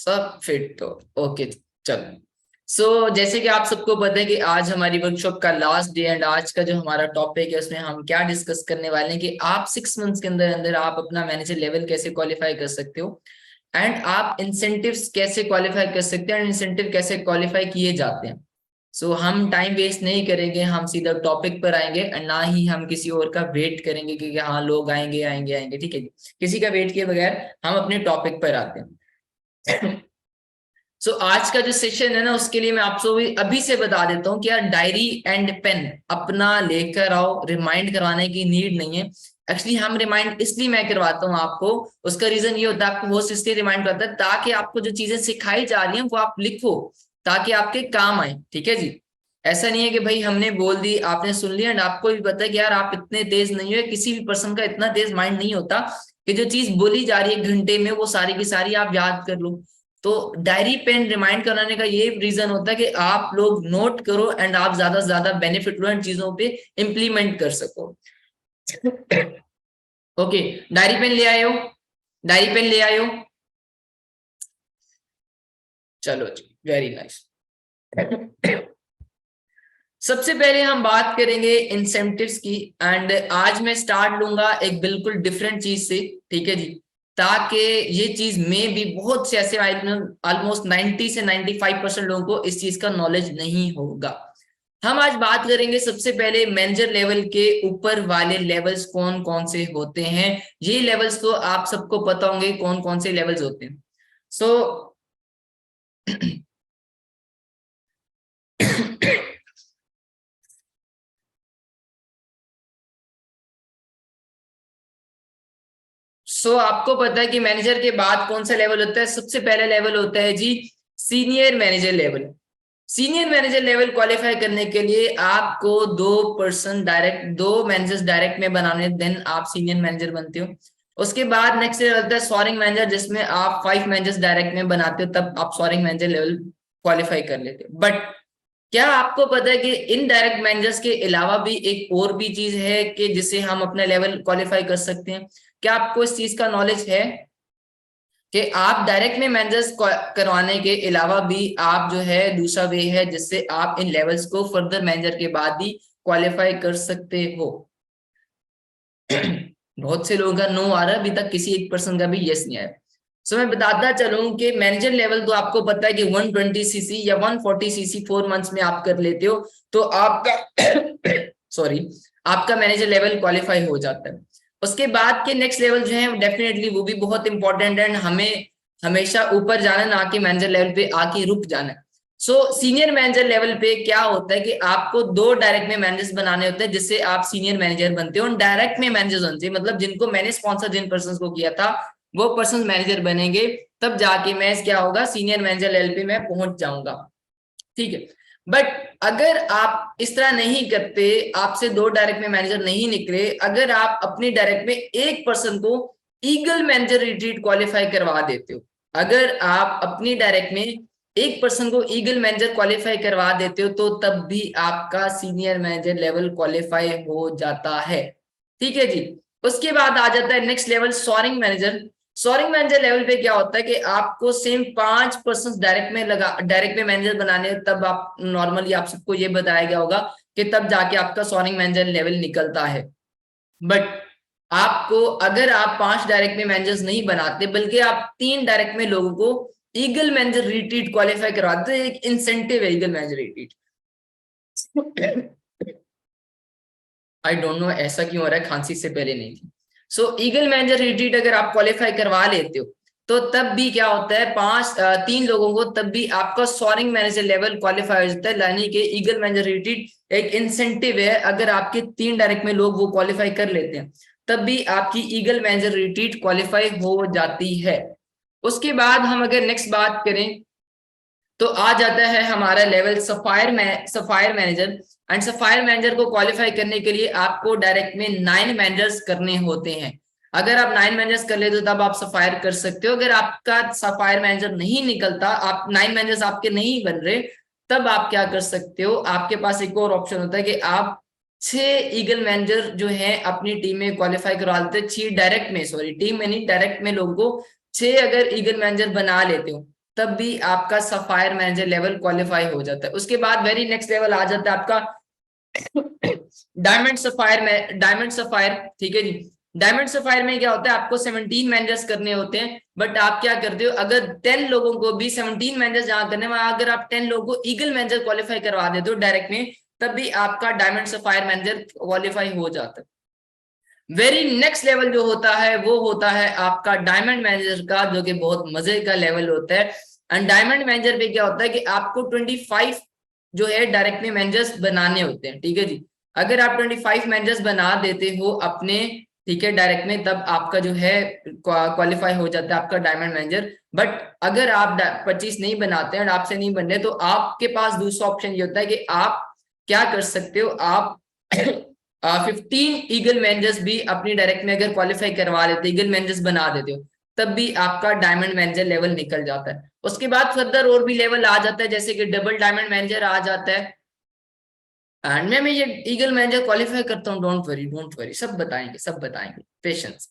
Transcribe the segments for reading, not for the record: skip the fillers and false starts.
सब फिट तो ओके। चलो, जैसे कि आप सबको पता है कि आज हमारी वर्कशॉप का लास्ट डे एंड आज का जो हमारा टॉपिक है उसमें हम क्या डिस्कस करने वाले हैं कि आप 6 मंथ्स के अंदर अंदर आप अपना मैनेजर लेवल कैसे क्वालिफाई कर सकते हो एंड आप इंसेंटिव्स कैसे क्वालिफाई कर सकते हैं एंड इंसेंटिव कैसे क्वालिफाई किए जाते हैं। हम टाइम वेस्ट नहीं करेंगे, हम सीधा टॉपिक पर आएंगे एंड ना ही हम किसी और का वेट करेंगे कि हाँ लोग आएंगे आएंगे आएंगे। ठीक है जी, किसी का वेट किए बगैर हम अपने टॉपिक पर आते हैं। आज का जो सेशन है ना उसके लिए मैं आपको अभी से बता देता हूँ कि यार डायरी एंड पेन अपना लेकर आओ, रिमाइंड करवाने की नीड नहीं है। एक्चुअली हम रिमाइंड इसलिए मैं करवाता हूँ आपको, उसका रीजन ये होता है आपको होस्ट इसलिए रिमाइंड करता है ताकि आपको जो चीजें सिखाई जा रही हैं वो आप लिखो ताकि आपके काम आए। ठीक है जी, ऐसा नहीं है कि भाई हमने बोल दी आपने सुन लिया एंड आपको भी पता है कि यार आप इतने तेज नहीं हो, किसी भी पर्सन का इतना तेज माइंड नहीं होता कि जो चीज बोली जा रही है घंटे में वो सारी की सारी आप याद कर लो। तो डायरी पेन रिमाइंड कराने का ये रीजन होता है कि आप लोग नोट करो एंड आप ज्यादा से ज्यादा बेनिफिट लो एंड चीजों पे इंप्लीमेंट कर सको। ओके, डायरी पेन ले आए हो? डायरी पेन ले आए हो? चलो जी, वेरी नाइस। सबसे पहले हम बात करेंगे इंसेंटिव्स की एंड आज मैं स्टार्ट लूंगा एक बिल्कुल डिफरेंट चीज से। ठीक है जी, ताकि ये चीज में भी बहुत से ऐसे ऑलमोस्ट 90 से 95% लोगों को इस चीज का नॉलेज नहीं होगा। हम आज बात करेंगे सबसे पहले मैनेजर लेवल के ऊपर वाले लेवल्स कौन कौन से होते हैं। ये लेवल्स तो आप सबको पता होंगे कौन कौन से लेवल्स होते हैं। सो आपको पता है कि मैनेजर के बाद कौन सा लेवल होता है? सबसे पहला लेवल होता है जी senior manager level. Senior manager level qualify करने के लिए आपको दो मैनेजर्स डायरेक्ट में बनाने, देन आप सीनियर मैनेजर बनते हो। उसके बाद नेक्स्ट लेवल होता है सॉरिंग मैनेजर, जिसमें आप 5 मैनेजर्स डायरेक्ट में बनाते हो, तब आप सॉरिंग मैनेजर लेवल क्वालिफाई कर लेते हो। बट क्या आपको पता है कि इनडायरेक्ट मैनेजर्स के अलावा भी एक और भी चीज है कि जिसे हम अपना लेवल क्वालिफाई कर सकते हैं? क्या आपको इस चीज का नॉलेज है कि आप डायरेक्ट में मैनेजर्स करवाने के अलावा भी आप जो है दूसरा वे है जिससे आप इन लेवल्स को फर्दर मैनेजर के बाद भी क्वालिफाई कर सकते हो? बहुत से लोगों का नो आ रहा है, अभी तक किसी एक पर्सन का भी यस नहीं आया। मैं बताता चलूं कि मैनेजर लेवल तो आपको पता है कि 120 सीसी या 140 सीसी 4 मंथ्स में आप कर लेते हो तो आपका सॉरी आपका मैनेजर लेवल क्वालिफाई हो जाता है। उसके बाद के नेक्स्ट लेवल जो है डेफिनेटली वो भी बहुत इंपॉर्टेंट है, हमें हमेशा ऊपर जाना ना कि मैनेजर लेवल पे आके रुक जाना। सीनियर मैनेजर लेवल पे क्या होता है कि आपको 2 डायरेक्ट में मैनेजर्स बनाने होते हैं जिससे आप सीनियर मैनेजर बनते हो। डायरेक्ट में मैनेजर्स होने चाहिए, मतलब जिनको मैंने स्पॉन्सर जिन पर्सन को किया था वो पर्सन मैनेजर बनेंगे, तब जाके मैं क्या होगा सीनियर मैनेजर लेवल पे मैं पहुंच जाऊंगा। ठीक है, बट अगर आप इस तरह नहीं करते, आपसे 2 डायरेक्ट में मैनेजर नहीं निकले, अगर आप अपने डायरेक्ट में एक पर्सन को ईगल मैनेजर रिट्रीट क्वालिफाई करवा देते हो, अगर आप अपनी डायरेक्ट में एक पर्सन को ईगल मैनेजर क्वालिफाई करवा देते हो तो तब भी आपका सीनियर मैनेजर लेवल क्वालिफाई हो जाता है। ठीक है जी, उसके बाद आ जाता है next level soaring manager. Soaring manager level पे क्या होता है कि आपको सेम 5 पर्सन डायरेक्ट में मैनेजर बनाने, तब आप नॉर्मली आप सबको ये बताया गया होगा कि तब जाके आपका सॉरिंग मैनेजर लेवल निकलता है। बट आपको अगर आप 5 डायरेक्ट में मैनेजर्स नहीं बनाते बल्कि आप 3 डायरेक्ट में लोगों को ईगल मैनेजर रिट्रीट क्वालिफाई करवाते, एक इंसेंटिव है eagle manager retreat. I don't know ऐसा क्यों हो रहा है, खांसी से पहले नहीं थी। ईगल मैनेजर रिट्रीट अगर आप क्वालिफाई करवा लेते हो तो तब भी क्या होता है 3 लोगों को तब भी आपका सॉरिंग मैनेजर लेवल क्वालिफाई हो जाता है, यानी कि ईगल मैनेजर रिट्रीट एक इंसेंटिव है। अगर आपके 3 डायरेक्ट में लोग वो क्वालिफाई कर लेते हैं तब भी आपकी ईगल मैनेजर रिट्रीट क्वालिफाई हो जाती है। उसके बाद हम अगर नेक्स्ट बात करें तो आ जाता है हमारा level sapphire manager. And sapphire manager को क्वालिफाई करने के लिए आपको डायरेक्ट में 9 मैनेजर्स करने होते हैं। अगर आप 9 मैनेजर्स कर लेते हो तब आप सफायर कर सकते हो। अगर आपका सफायर मैनेजर नहीं निकलता, आप 9 मैनेजर्स आपके नहीं बन रहे, तब आप क्या कर सकते हो, आपके पास एक और ऑप्शन होता है कि आप 6 ईगल मैनेजर जो है अपनी टीम में क्वालिफाई करवा लेते हैं। 6 डायरेक्ट में, सॉरी टीम में नहीं, डायरेक्ट में लोगों को 6 अगर ईगल मैनेजर बना लेते हो तब भी आपका सफायर मैनेजर लेवल क्वालिफाई हो जाता है। उसके बाद वेरी नेक्स्ट लेवल आ जाता है आपका डायमंड सफायर में, डायमंड सफायर, ठीक है जी। डायमंड सफायर में क्या होता है, आपको 17 मैनेजर्स करने होते हैं, बट आप क्या करते हो, अगर 10 लोगों को भी 17 मैनेजर्स जहां करने में, अगर आप 10 लोगों को ईगल मैनेजर क्वालिफाई करवा देते हो डायरेक्ट में, तब भी आपका डायमंड सफायर मैनेजर क्वालिफाई हो जाता है। वेरी नेक्स्ट लेवल जो होता है वो होता है आपका डायमंड मैनेजर का, जो कि बहुत मजे का लेवल होता है। एंड डायमंड मैनेजर पे क्या होता है कि आपको 25 जो है डायरेक्ट में मैनेजर्स बनाने होते हैं, ठीक है जी। अगर आप 25 मैनेजर्स बना देते हो अपने, ठीक है, डायरेक्ट में, तब आपका जो है क्वालिफाई हो जाता है आपका डायमंड मैनेजर। बट अगर आप 25 नहीं बनाते हैं और आपसे नहीं बन रहे, तो आपके पास दूसरा ऑप्शन ये होता है कि आप क्या कर सकते हो, आप 15 ईगल मैनेजर्स भी अपनी डायरेक्ट में अगर क्वालिफाई करवा लेते, ईगल मैनेजर्स बना देते हो, तब भी आपका डायमंड मैनेजर लेवल निकल जाता है। उसके बाद फर्दर और भी लेवल आ जाता है, जैसे कि डबल डायमंड मैनेजर आ जाता है। एंड मैं ये ईगल मैनेजर क्वालिफाई करता हूँ, डोंट वरी डोंट वरी, सब बताएंगे सब बताएंगे, पेशेंस।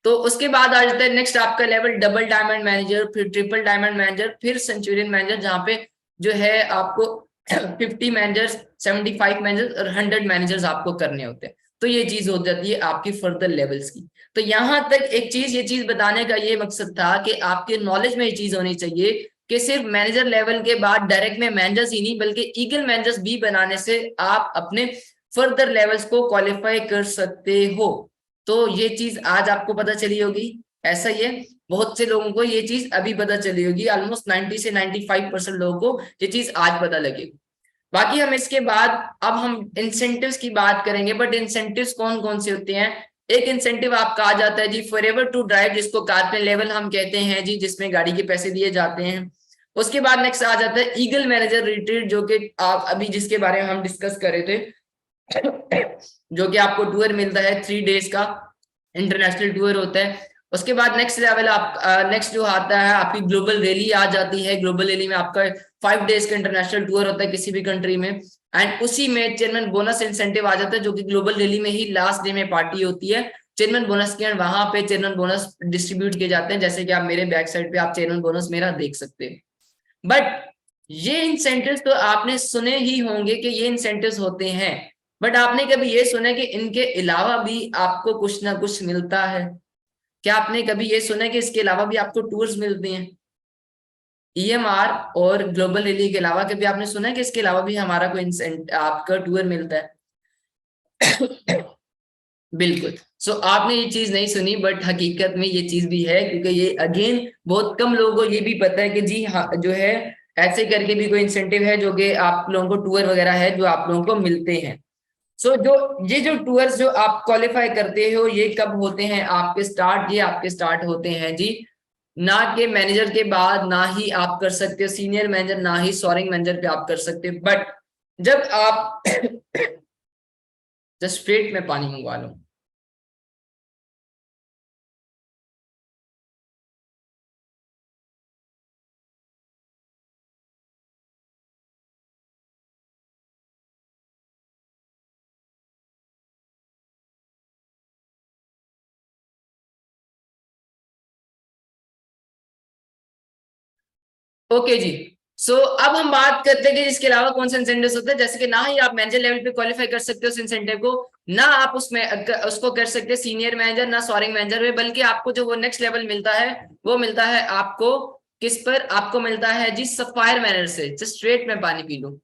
तो उसके बाद आ जाता है नेक्स्ट आपका लेवल डबल डायमंड मैनेजर, फिर ट्रिपल डायमंड मैनेजर, फिर सेंचुरियन मैनेजर, जहाँ पे जो है आपको 50 मैनेजर्स, 75 मैनेजर्स और 100 मैनेजर्स आपको करने होते हैं। तो ये चीज हो जाती है आपकी फर्दर लेवल्स की। तो यहाँ तक एक चीज, ये चीज बताने का ये मकसद था कि आपके नॉलेज में ये चीज होनी चाहिए कि सिर्फ मैनेजर लेवल के बाद डायरेक्ट में मैनेजर्स ही नहीं, बल्कि ईगल मैनेजर्स भी बनाने से आप अपने फर्दर लेवल्स को क्वालिफाई कर सकते हो। तो ये चीज आज आपको पता चली होगी, ऐसा ही है। बहुत से लोगों को ये चीज अभी पता चली होगी, ऑलमोस्ट 90 से 95% लोगों को ये चीज आज पता लगेगी। बाकी हम इसके बाद अब हम इंसेंटिव्स की बात करेंगे, बट इंसेंटिव्स कौन कौन से होते हैं। एक इंसेंटिव आपका आ जाता है जी फॉरएवर टू ड्राइव, जिसको कारपेन लेवल हम कहते हैं जी, जिसमें गाड़ी के पैसे दिए जाते हैं। उसके बाद नेक्स्ट आ जाता है ईगल मैनेजर रिट्रीट, जो कि आप अभी जिसके बारे में हम डिस्कस कर रहे थे, जो कि आपको टूर मिलता है 3 डेज का, इंटरनेशनल टूर होता है। उसके बाद नेक्स्ट लेवल आप नेक्स्ट जो आता है आपकी ग्लोबल रैली आ जाती है। ग्लोबल रैली में आपका 5 डेज का इंटरनेशनल टूर होता है किसी भी कंट्री में, एंड उसी में चेयरमैन बोनस इंसेंटिव आ जाता है, जो कि ग्लोबल रैली में ही लास्ट डे में पार्टी होती है चेयरमैन बोनस की, वहां पे चेयरमैन बोनस डिस्ट्रीब्यूट किए जाते हैं, जैसे कि आप मेरे बैक साइड पे आप चेयरमैन बोनस मेरा देख सकते हैं। बट ये इंसेंटिव्स तो आपने सुने ही होंगे कि ये इंसेंटिव्स होते हैं, बट आपने कभी ये सुना कि इनके अलावा भी आपको कुछ ना कुछ मिलता है? क्या आपने कभी ये सुना कि इसके अलावा भी आपको टूर्स मिलते हैं? ईएमआर और ग्लोबल रैली के अलावा कभी आपने सुना है कि इसके अलावा भी हमारा कोई आपका टूर मिलता है? बिल्कुल। सो आपने ये चीज नहीं सुनी, बट हकीकत में ये चीज भी है, क्योंकि ये अगेन बहुत कम लोगों को ये भी पता है कि जी हाँ, जो है ऐसे करके भी कोई इंसेंटिव है जो कि आप लोगों को टूर वगैरह है जो आप लोगों को मिलते हैं। सो जो ये जो टूर्स जो आप क्वालिफाई करते हो, ये कब होते हैं आपके स्टार्ट? ये आपके स्टार्ट होते हैं जी ना के मैनेजर के बाद, ना ही आप कर सकते हो सीनियर मैनेजर, ना ही सोअरिंग मैनेजर पे आप कर सकते हो, बट जब आप जस्ट स्ट्रेट में पानी मंगवा लो। ओके जी। सो अब हम बात करते हैं कि इसके अलावा कौन से इंसेंटिव्स होते हैं, जैसे कि ना ही आप मैनेजर लेवल पे क्वालिफाई कर सकते हो उस इंसेंटिव को, ना आप उसमें उसको कर सकते हैं सीनियर मैनेजर, ना सोअरिंग मैनेजर में, बल्कि आपको जो वो नेक्स्ट लेवल मिलता है वो मिलता है आपको किस पर? आपको मिलता है जी सफायर मैनेजर से। जस्ट स्ट्रेट में पानी पी लो।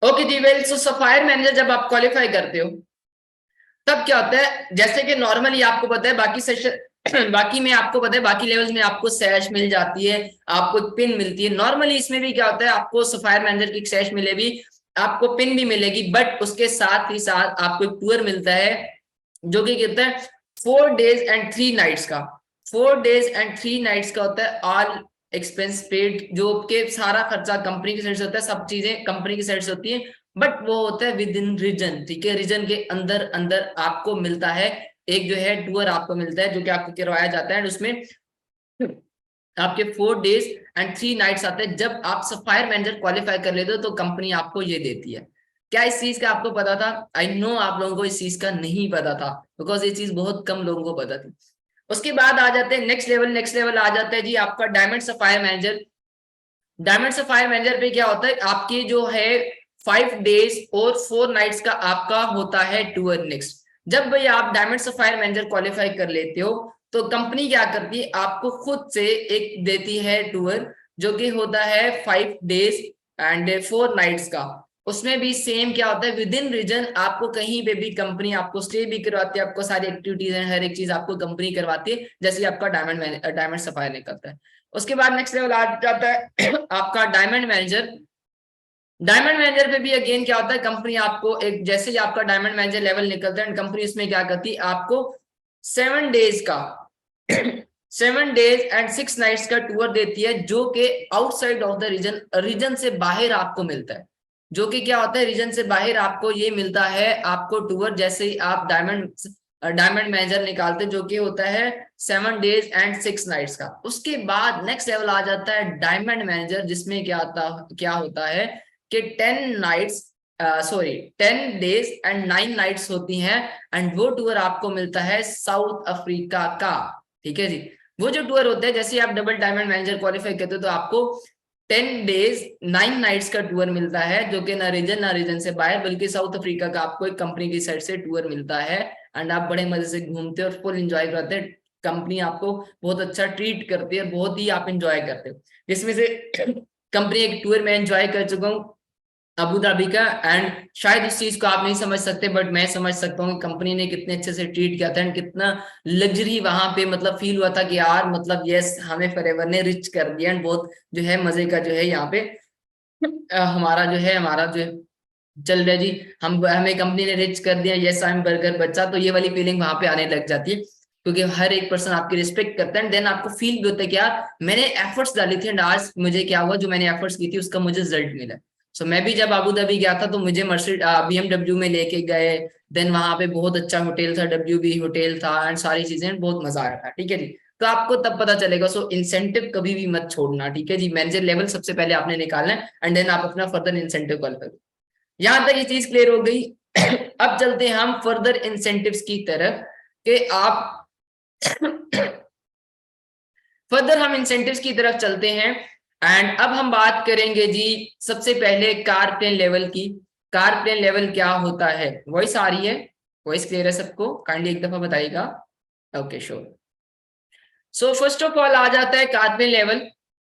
ओके जी, वेल सो सफायर मैनेजर जब आप क्वालिफाई करते हो तब क्या होता है, जैसे कि नॉर्मली आपको पता है बाकी सेशन बाकी में आपको पता है बाकी लेवल्स में आपको सैश मिल जाती है, आपको पिन मिलती है। नॉर्मली इसमें भी क्या होता है, आपको सफायर मैनेजर की सैश मिलेगी, आपको पिन भी मिलेगी, बट उसके साथ ही साथ आपको एक टूर मिलता है जो कि कहता है 4 डेज एंड 3 नाइट्स का। 4 डेज एंड 3 नाइट्स का होता है ऑल एक्सपेंस पेड, जो कि सारा खर्चा कंपनी की साइड से होता है, सब चीजें कंपनी की साइड से होती है। बट वो होता है विद इन रीजन, ठीक है, रीजन के अंदर अंदर आपको मिलता है एक जो है टूर आपको मिलता है जो कि आपको करवाया जाता है, उसमें आपके 4 days and 3 nights आते हैं। जब आप सफायर मैनेजर क्वालिफाई कर लेते हो तो कंपनी आपको ये देती है। क्या इस चीज का आपको पता था? आई नो आप लोगों को इस चीज का नहीं पता था, बिकॉज ये चीज बहुत कम लोगों को पता थी। उसके बाद आ जाते हैं नेक्स्ट लेवल, नेक्स्ट लेवल आ जाता है जी आपका diamond sapphire manager. Diamond sapphire manager पे क्या होता है, आपके जो है 5 days और 4 nights का आपका होता है टूर नेक्स्ट। जब भाई आप डायमंड सफायर मैनेजर क्वालिफाई कर लेते हो तो कंपनी क्या करती है, आपको खुद से एक देती है टूर जो कि होता है 5 days एंड 4 nights का। उसमें भी सेम क्या होता है, विद इन रीजन आपको कहीं पे भी कंपनी आपको स्टे भी करवाती है, आपको सारी एक्टिविटीज है, हर एक चीज आपको कंपनी करवाती है, जैसे आपका डायमंड सफायर निकलता है। उसके बाद नेक्स्ट लेवल आ जाता है आपका डायमंड मैनेजर। डायमंड मैनेजर पे भी अगेन क्या होता है, कंपनी आपको एक, जैसे ही आपका डायमंड मैनेजर लेवल निकलता है कंपनी उसमें क्या करती है, आपको 7 days का 7 days एंड 6 nights का टूर देती है, जो कि outside of the region, region से बाहर आपको मिलता है। जो कि क्या होता है, रीजन से बाहर आपको ये मिलता है आपको टूर, जैसे ही आप डायमंड मैनेजर निकालते जो कि होता है 7 days एंड 6 nights का। उसके बाद नेक्स्ट लेवल आ जाता है डायमंड मैनेजर, जिसमें क्या होता है कि 10 days एंड 9 nights होती हैं, एंड वो टूर आपको मिलता है साउथ अफ्रीका का। ठीक है जी, वो जो टूर होते हैं, जैसे आप डबल डायमंड मैनेजर क्वालिफाई करते हो तो आपको 10 days 9 nights का टूर मिलता है, जो कि ना रीजन से बाहर बल्कि साउथ अफ्रीका का आपको एक कंपनी की साइड से टूर मिलता है, एंड आप बड़े मजे से घूमते हो और फुल एंजॉय करते हैं। कंपनी आपको बहुत अच्छा ट्रीट करती है, बहुत ही आप एंजॉय करते हो। जिसमें से कंपनी एक टूर में एंजॉय कर चुका हूँ अबू धाबी का, एंड शायद उस चीज को आप नहीं समझ सकते बट मैं समझ सकता हूँ कि कंपनी ने कितने अच्छे से ट्रीट किया था, एंड कितना लग्जरी वहां पे मतलब फील हुआ था कि यार मतलब यस हमें फॉरएवर ने रिच कर दिया, एंड बहुत जो है मजे का जो है यहाँ पे हमारा जो है चल रहा है जी, हम हमें कंपनी ने रिच कर दिया, यस आई एम बर्गर बच्चा, तो ये वाली फीलिंग वहां पे आने लग जाती है, क्योंकि हर एक पर्सन आपकी रिस्पेक्ट करता है, देन आपको फील भी होता है कि यार मैंने एफर्ट्स डाली थी एंड आज मुझे क्या हुआ, जो मैंने एफर्ट्स की थी उसका मुझे रिजल्ट मिला। सो मैं भी जब अबू धाबी गया था तो मुझे BMW में लेके गए, देन वहां पे बहुत अच्छा होटल था, WB होटल था, एंड सारी चीजें, बहुत मजा आया था। ठीक है जी, तो आपको तब पता चलेगा। सो इंसेंटिव कभी भी मत छोड़ना, ठीक है जी, मैनेजर लेवल सबसे पहले आपने निकालना है, एंड देन आप अपना फर्दर इंसेंटिव कॉल करो। यहां तक ये चीज क्लियर हो गई। अब चलते हैं हम फर्दर इंसेंटिव्स की तरफ कि आप फर्दर हम इंसेंटिव्स की तरफ चलते हैं, एंड अब हम बात करेंगे जी सबसे पहले कार प्लेन लेवल की। कार प्लेन लेवल क्या होता है? वॉइस आ रही है? वॉइस क्लियर है सबको? काइंडली एक दफा बताइएगा। Okay sure. So first of all आ जाता है car plane level.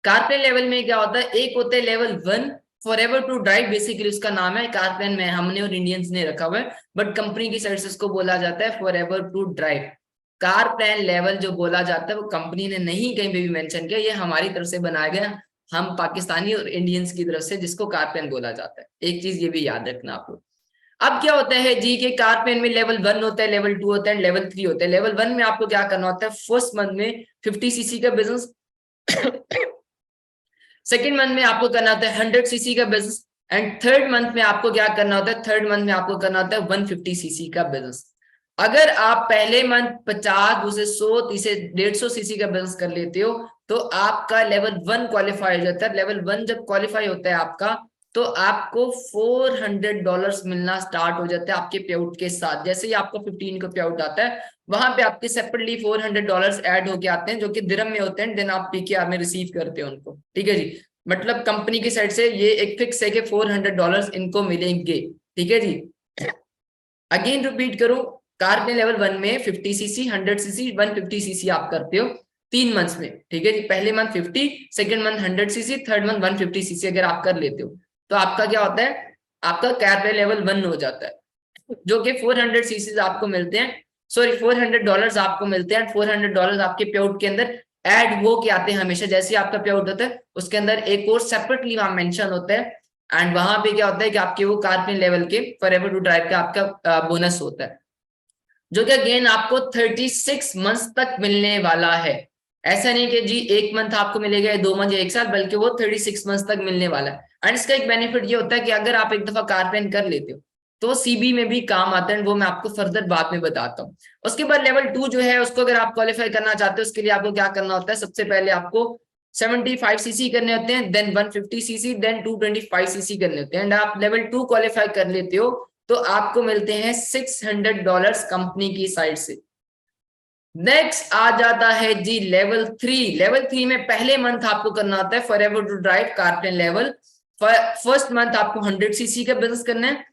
Car plane level में क्या होता है, एक होता है level 1 forever to drive, basically उसका नाम है, कार प्लेन में हमने और इंडियंस ने रखा हुआ है, बट कंपनी की साइड से उसको बोला जाता है forever to drive. Car plane level जो बोला जाता है वो कंपनी ने नहीं कहीं पे भी मेंशन किया, ये हमारी तरफ से बनाया गया, हम पाकिस्तानी और इंडियंस की तरफ से जिसको कार प्लेन बोला जाता है। एक चीज ये भी याद रखना आप लोग। अब क्या होता है जी के कार प्लेन में लेवल 1 होता है, लेवल 2 होता है, लेवल 3 होता है। लेवल 1 में आपको क्या करना होता है, फर्स्ट मंथ में 50 सीसी का बिजनेस, सेकेंड मंथ में आपको करना होता है 100 सीसी का बिजनेस, एंड थर्ड मंथ में आपको क्या करना होता है, थर्ड मंथ में आपको करना होता है 150 सीसी का बिजनेस। अगर आप पहले मंथ 50, दूसरे 100, तीसरे 150 सीसी का बिजनेस कर लेते हो तो आपका लेवल 1 क्वालिफाई हो जाता है। लेवल 1 जब क्वालिफाई होता है आपका, तो आपको $400 मिलना स्टार्ट हो जाता है आपके पे आउट के साथ। जैसे ही आपको 15 को पे आउट आता है, वहां पे आपके सेपरेटली $400 ऐड होके आते हैं, जो कि दिरहम में होते हैं, देन आप पीकेआर में रिसीव करते हो उनको। ठीक है जी, मतलब कंपनी की साइड से ये एक फिक्स है कि $400 इनको मिलेंगे। ठीक है जी, अगेन रिपीट करूं, कार के लेवल 1 में 50 सीसी, 100 सीसी, 150 सीसी आप करते हो 3 मंथ्स में। ठीक है जी, पहले month 50, second month 100 CC, third month 150 CC अगर आप कर लेते हो तो आपका क्या होता है, आपका कार पे लेवल 1 हो जाता है, जो कि 400 सीसी आपको मिलते हैं, सॉरी $400 आपको मिलते हैं। $400 आपके पे आउट के अंदर ऐड हो के आते हैं हमेशा। जैसे ही आपका पे आउट होता है उसके अंदर एक और सेपरेटली वहां मेंशन होता है, एंड वहां पे क्या होता है कि आपके वो कारपिन लेवल के फॉरएवर टू ड्राइव का आपका बोनस होता है, जो कि अगेन आपको 36 मंथ्स तक मिलने वाला है। ऐसा नहीं कि जी 1 मंथ आपको मिलेगा, 2 मंथ या 1 साल, बल्कि वो 36 मंथ तक मिलने वाला है। एंड इसका एक बेनिफिट ये होता है कि अगर आप एक दफा कारपेन कर लेते हो तो सीबी में भी काम आता है, वो मैं आपको फर्दर बाद में बताता हूँ। उसके बाद लेवल 2 जो है उसको अगर आप क्वालिफाई करना चाहते हो, उसके लिए आपको क्या करना होता है, सबसे पहले आपको 75 सीसी करने होते हैं, देन 150 सीसी, देन 225 सीसी करने होते हैं। एंड आप लेवल 2 क्वालिफाई कर लेते हो तो आपको मिलते हैं $600 कंपनी की साइड से। नेक्स्ट आ जाता है जी लेवल 3। लेवल 3 में पहले मंथ आपको करना होता है forever to drive car plan level. First month आपको 100 सीसी का बिजनेस करना है,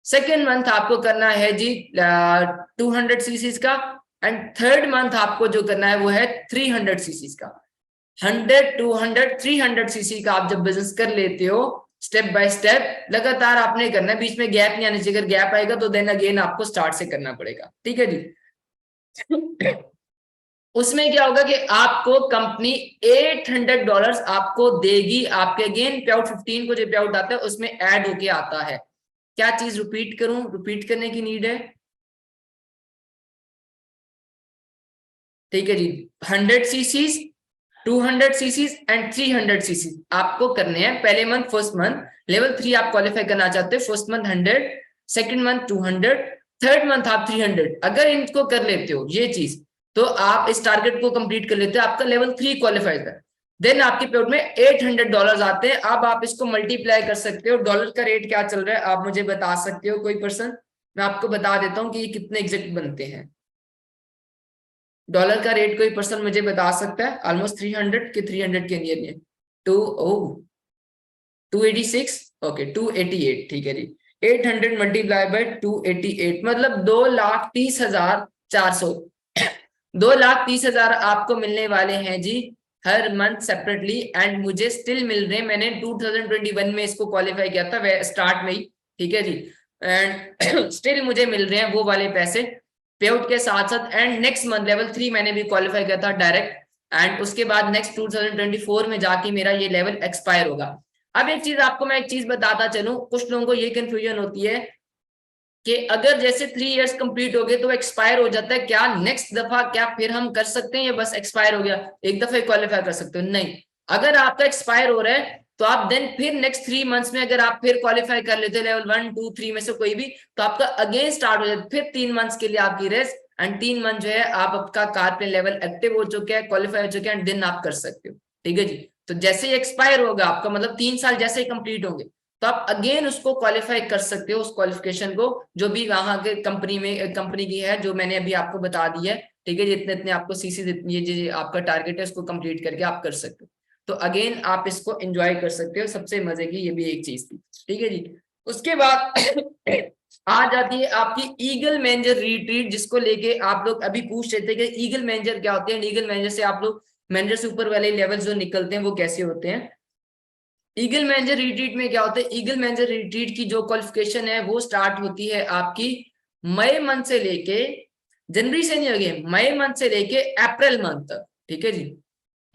सेकेंड मंथ आपको करना है जी 200 सीसी का, एंड थर्ड मंथ आपको जो करना है वो है 300 सीसी का। 100 200 300 सीसी का आप जब बिजनेस कर लेते हो स्टेप बाय स्टेप लगातार आपने करना है, बीच में गैप नहीं आना चाहिए। अगर गैप आएगा तो देन अगेन आपको स्टार्ट से करना पड़ेगा, ठीक है जी। उसमें क्या होगा कि आपको कंपनी $800 आपको देगी, आपके अगेन पे आउट 15 को जो पे आउट आता है उसमें ऐड होके आता है। क्या चीज रिपीट करूं, रिपीट करने की नीड है, ठीक है जी। 100 सीसी, 200 सीसी एंड 300 सीसी आपको करने हैं पहले मंथ, फर्स्ट मंथ। लेवल 3 आप क्वालिफाई करना चाहते हो, first month 100, second month 200, third month आप 300। अगर इनको कर लेते हो ये चीज तो आप इस टारगेट को कंप्लीट कर लेते हो, आपका लेवल 3 क्वालिफाइड है। देन आपके पेमेंट में $800 आते हैं। अब आप इसको मल्टीप्लाई कर सकते हो, डॉलर का रेट क्या चल रहा है आप मुझे बता सकते हो कोई पर्सन, मैं आपको बता देता हूँ कि ये कितने एग्जैक्ट बनते हैं। डॉलर का रेट कोई पर्सन मुझे बता सकता है, ऑलमोस्ट 300 के 300 के नियर नियर टू 286, ओके 288, ठीक है जी। 800 मल्टीप्लाई बाय 288 मतलब 2,30,400। 2,30,000 आपको मिलने वाले हैं जी हर मंथ सेपरेटली, एंड मुझे स्टिल मिल रहे हैं। मैंने 2021 में इसको क्वालिफाई किया था स्टार्ट में ही, ठीक है जी, एंड स्टिल मुझे मिल रहे हैं वो वाले पैसे पे आउट के साथ साथ। एंड नेक्स्ट मंथ लेवल 3 मैंने भी क्वालिफाई किया था डायरेक्ट, एंड उसके बाद नेक्स्ट 2024 में जाके मेरा ये लेवल एक्सपायर होगा। अब एक चीज आपको मैं एक चीज बताता चलूं, कुछ लोगों को ये कंफ्यूजन होती है कि अगर जैसे 3 इयर्स कंप्लीट हो गए तो एक्सपायर हो जाता है, क्या नेक्स्ट दफा क्या फिर हम कर सकते हैं या बस एक्सपायर हो गया एक दफा क्वालिफाई कर सकते हो? नहीं, अगर आपका एक्सपायर हो रहा है तो आप देन फिर नेक्स्ट 3 मंथ्स में अगर आप फिर क्वालिफाई कर लेते हो लेवल 1 2 3 में से कोई भी, तो आपका अगेन स्टार्ट हो जाता है फिर 3 मंथ्स के लिए आपकी रेस, एंड 3 मंथ जो है आप आपका कारपेन लेवल एक्टिव हो चुके हैं, क्वालिफाई हो चुके हैं, एंड देन आप कर सकते हो, ठीक है जी। तो जैसे ही एक्सपायर होगा आपका मतलब 3 साल जैसे ही कंप्लीट होंगे तो आप अगेन उसको क्वालिफाई कर सकते हो, उस क्वालिफिकेशन को जो भी वहां के कंपनी में कंपनी की है जो मैंने अभी आपको बता दी है, ठीक है। जितने इतने आपको सीसी ये आपका टारगेट है उसको कंप्लीट करके आप कर सकते हो, तो अगेन आप इसको एंजॉय कर सकते हो। सबसे मजे की ये भी एक चीज थी, ठीक है जी। उसके बाद आ जाती है आपकी ईगल मैनेजर रिट्रीट, जिसको लेके आप लोग अभी पूछ रहे थे कि ईगल मैनेजर क्या होते हैं। ईगल मैनेजर से आप लोग मैनेजर से ऊपर वाले लेवल जो निकलते हैं वो कैसे होते हैं। ईगल मैनेजर रिट्रीट में क्या होता है, ईगल मैनेजर रिट्रीट की जो क्वालिफिकेशन है वो स्टार्ट होती है आपकी मई मंथ से लेके, जनवरी से नहीं होगी, मई मंथ से लेके अप्रैल मंथ तक, ठीक है जी।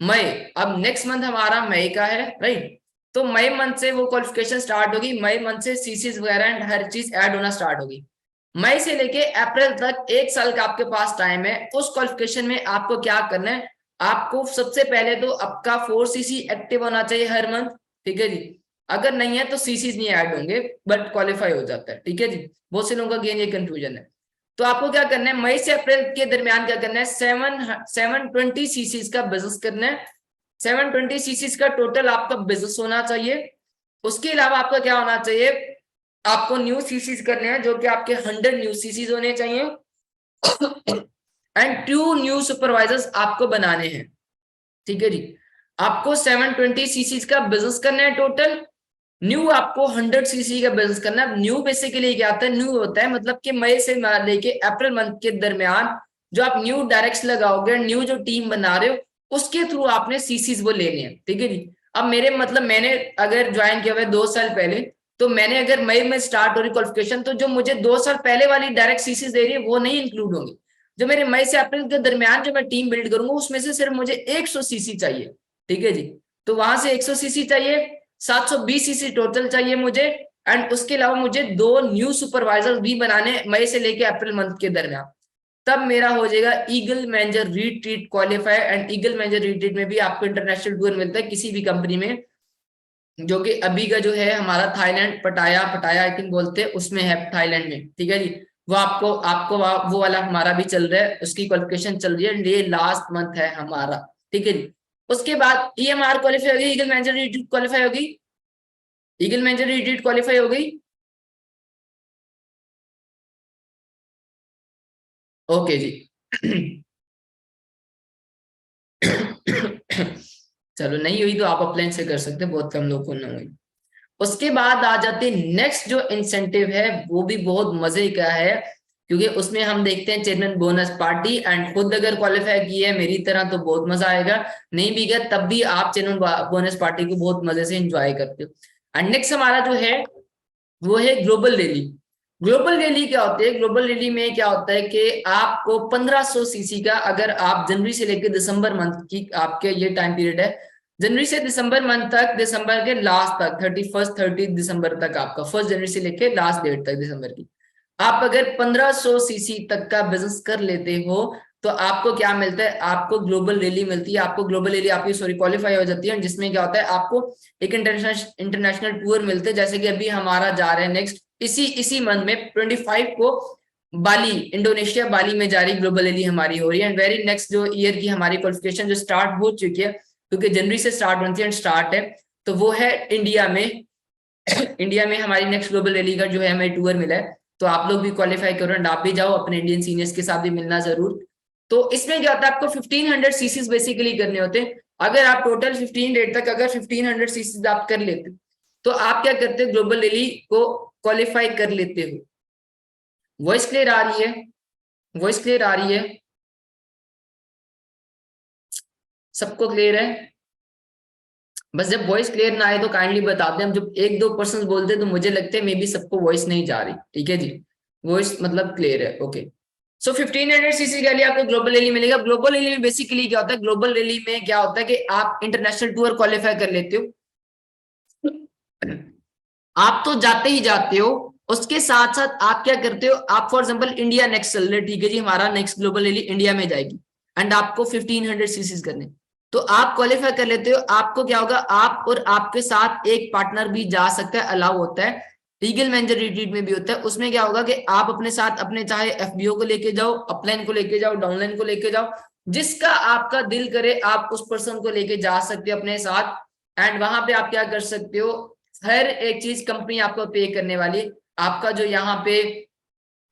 मई, अब नेक्स्ट मंथ हमारा मई का है राइट, तो मई मंथ से वो क्वालिफिकेशन स्टार्ट होगी, मई मंथ से सीसीज वगैरह एंड हर चीज ऐड होना स्टार्ट होगी। मई से लेके अप्रैल तक 1 साल का आपके पास टाइम है। उस क्वालिफिकेशन में आपको क्या करना है, आपको सबसे पहले तो आपका 4 सीसी एक्टिव होना चाहिए हर मंथ, ठीक है जी। अगर नहीं है तो सीसीज नहीं ऐड होंगे बट क्वालिफाई हो जाता है, ठीक है जी। बहुत से लोगों का गेन ये कंफ्यूजन है। तो आपको क्या करना है, मई से अप्रैल के दरमियान क्या करना है, 720 सीसीज का बिजनेस करना है। 720 सीसीज का टोटल आपका बिजनेस होना चाहिए। उसके अलावा आपका क्या होना चाहिए, आपको न्यू सीसीज करने हैं जो कि आपके 100 न्यू सीसीज होने चाहिए एंड 2 न्यू सुपरवाइजर्स आपको बनाने हैं, ठीक है जी। आपको 720 सीसीज का बिजनेस करना है टोटल, न्यू आपको 100 सीसी का बिजनेस करना है। न्यू बेसिकली क्या आता है, न्यू होता है मतलब कि मई से लेके अप्रैल मंथ के दरमियान जो आप न्यू डायरेक्ट लगाओगे, न्यू जो टीम बना रहे हो उसके थ्रू आपने सीसीज वो लेने हैं, ठीक है जी। अब मेरे मतलब मैंने अगर ज्वाइन किया हुआ है 2 साल पहले, तो मैंने अगर मई में स्टार्ट हो रही क्वालिफिकेशन तो जो मुझे 2 साल पहले वाली डायरेक्ट सीसीज दे रही है वो नहीं इंक्लूड होंगी। जो मेरे मई से अप्रैल के दरमियान जो मैं टीम बिल्ड करूंगा उसमें से सिर्फ मुझे 100 सीसी चाहिए, ठीक है जी। तो वहां से 100 सीसी चाहिए, 720 सीसी टोटल चाहिए मुझे, एंड उसके अलावा मुझे 2 न्यू सुपरवाइजर भी बनाने मई से लेके अप्रैल मंथ के दरमियान। तब मेरा हो जाएगा eagle manager retreat qualifier. And eagle manager retreat में भी आपको इंटरनेशनल टूर मिलता है किसी भी कंपनी में, जो कि अभी का जो है हमारा थाईलैंड पटाया पटाया आई थिंक बोलते हैं, उसमें है थाईलैंड में, ठीक है जी। वो आपको आपको वो वाला हमारा भी चल रहा है, उसकी क्वालिफिकेशन चल रही है, ये लास्ट मंथ है हमारा, ठीक है जी। उसके बाद ईएमआर क्वालिफाई होगी, ईगल मैनेजर रिट्रीट क्वालिफाई होगी, ईगल मैनेजर रिट्रीट क्वालिफाई हो गई। ओके जी। चलो नहीं हुई तो आप अप्लाई से कर सकते, बहुत कम लोग को ना हुई। उसके बाद आ जाते नेक्स्ट जो इंसेंटिव है वो भी बहुत मजे का है, क्योंकि उसमें हम देखते हैं चेयरमैन बोनस पार्टी। एंड खुद अगर क्वालिफाई की है मेरी तरह तो बहुत मजा आएगा, नहीं भी गया तब भी आप चेयरमैन बोनस पार्टी को बहुत मजे से एंजॉय करते हो। एंड नेक्स्ट हमारा जो है वो है ग्लोबल रैली। ग्लोबल रैली क्या होती है? ग्लोबल रैली में क्या होता है कि आपको 1500 सीसी का, अगर आप जनवरी से लेकर दिसंबर मंथ की आपके ये टाइम पीरियड है, जनवरी से दिसंबर मंथ तक, दिसंबर के लास्ट तक 30 दिसंबर तक, आपका 1 जनवरी से लेकर लास्ट डेट तक दिसंबर की, आप अगर 1500 सीसी तक का बिजनेस कर लेते हो तो आपको क्या मिलता है? आपको ग्लोबल रैली मिलती है। आपको ग्लोबल रैली आपकी सॉरी क्वालिफाई हो जाती है, जिसमें क्या होता है आपको एक इंटरनेशनल टूर मिलते हैं, जैसे कि अभी हमारा जा रहा है नेक्स्ट इसी मंथ में 25 को बाली, इंडोनेशिया बाली में जा रही ग्लोबल रैली हमारी हो रही है। एंड वेरी नेक्स्ट जो ईयर की हमारी क्वालिफिकेशन जो स्टार्ट हो चुकी है, क्योंकि जनवरी से स्टार्ट बनती है एंड स्टार्ट है, तो वो है इंडिया में। इंडिया में हमारी नेक्स्ट ग्लोबल रैली का जो है हमें टूर मिला है, तो आप लोग भी क्वालिफाई करो एंड आप भी जाओ, अपने इंडियन सीनियर्स के साथ भी मिलना जरूर। तो इसमें क्या होता है, आपको 1500 सीसीज बेसिकली करने होते हैं। अगर आप टोटल 15 डेट तक अगर 1500 सीसीज आप कर लेते तो आप क्या करते हो, ग्लोबल रैली को क्वालिफाई कर लेते हो। वॉइस क्लियर आ रही है? वॉइस क्लियर आ रही है? सबको क्लियर है? बस जब वॉइस क्लियर ना आए तो काइंडली बता दें। हम जब 1-2 पर्सन बोलते हैं तो मुझे लगता है मे बी सबको वॉइस नहीं जा रही, ठीक है जी। वॉइस मतलब क्लियर है, ओके। सो 1500 सीसी के लिए आपको ग्लोबल रैली मिलेगा। ग्लोबल रैली में बेसिकली क्या होता है, ग्लोबल रैली में क्या होता है कि आप इंटरनेशनल टूर क्वालिफाई कर लेते हो, आप तो जाते ही जाते हो, उसके साथ साथ आप क्या करते हो, आप फॉर एग्जांपल इंडिया नेक्स्ट चल रहे, ठीक है जी, हमारा नेक्स्ट ग्लोबल रैली इंडिया में जाएगी एंड आपको 1500 सीसीज करने, तो आप क्वालिफाई कर लेते हो। आपको क्या होगा, आप और आपके साथ एक पार्टनर भी जा सकता है, अलाउ होता है। लीगल मैनेजर रिट्रीट में भी होता है। उसमें क्या होगा कि आप अपने साथ अपने चाहे एफबीओ को लेके जाओ, अपलाइन को लेके जाओ, डाउनलाइन को लेके जाओ, जिसका आपका दिल करे आप उस पर्सन को लेके जा सकते हो अपने साथ। एंड वहां पे आप क्या कर सकते हो, हर एक चीज कंपनी आपको पे करने वाली। आपका जो यहाँ पे,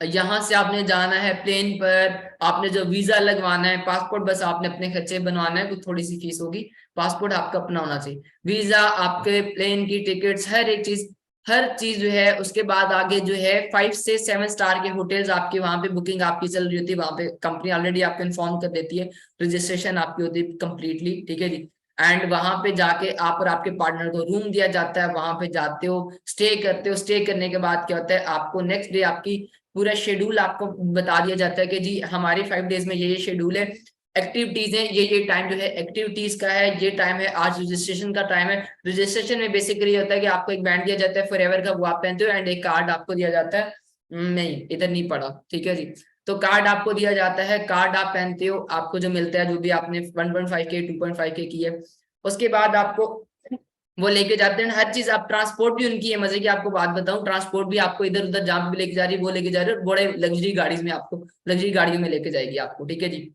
यहाँ से आपने जाना है प्लेन पर, आपने जो वीजा लगवाना है, पासपोर्ट बस आपने अपने खर्चे बनवाना है, कुछ थोड़ी सी फीस होगी, पासपोर्ट आपका अपना होना चाहिए, वीजा, आपके प्लेन की टिकट्स, हर एक चीज, हर चीज जो है। उसके बाद आगे जो है 5 से 7 स्टार के होटल्स आपके वहां पे बुकिंग आपकी चल रही होती है, वहां पे कंपनी ऑलरेडी आपको इन्फॉर्म कर देती है, रजिस्ट्रेशन आपकी होती है कंप्लीटली, ठीक है जी। एंड वहां पे जाके आप और आपके पार्टनर को रूम दिया जाता है, वहां पे जाते हो, स्टे करते हो। स्टे करने के बाद क्या होता है, आपको नेक्स्ट डे आपकी पूरा शेड्यूल आपको बता दिया जाता है कि जी हमारे 5 डेज में ये शेड्यूल है, एक्टिविटीज है, ये टाइम जो है एक्टिविटीज का है, ये टाइम है, आज रजिस्ट्रेशन का टाइम है। रजिस्ट्रेशन में बेसिकली होता है कि आपको एक बैंड दिया जाता है फॉरएवर का, वो आप पहनते हो, एंड एक कार्ड आपको दिया जाता है, नहीं इधर नहीं पड़ा, ठीक है जी। तो कार्ड आपको दिया जाता है, कार्ड आप पहनते हो, आपको जो मिलता है जो भी आपने 1.5K 2.5K की है, उसके बाद आपको वो लेके जाते हैं हर चीज। आप ट्रांसपोर्ट भी उनकी है, मजे की आपको बात बताऊं, ट्रांसपोर्ट भी आपको इधर उधर जहां भी लेके जा रही है वो लेके जा रही है, बड़े लग्जरी गाड़ी में आपको, लग्जरी गाड़ियों में लेके जाएगी आपको, ठीक है जी।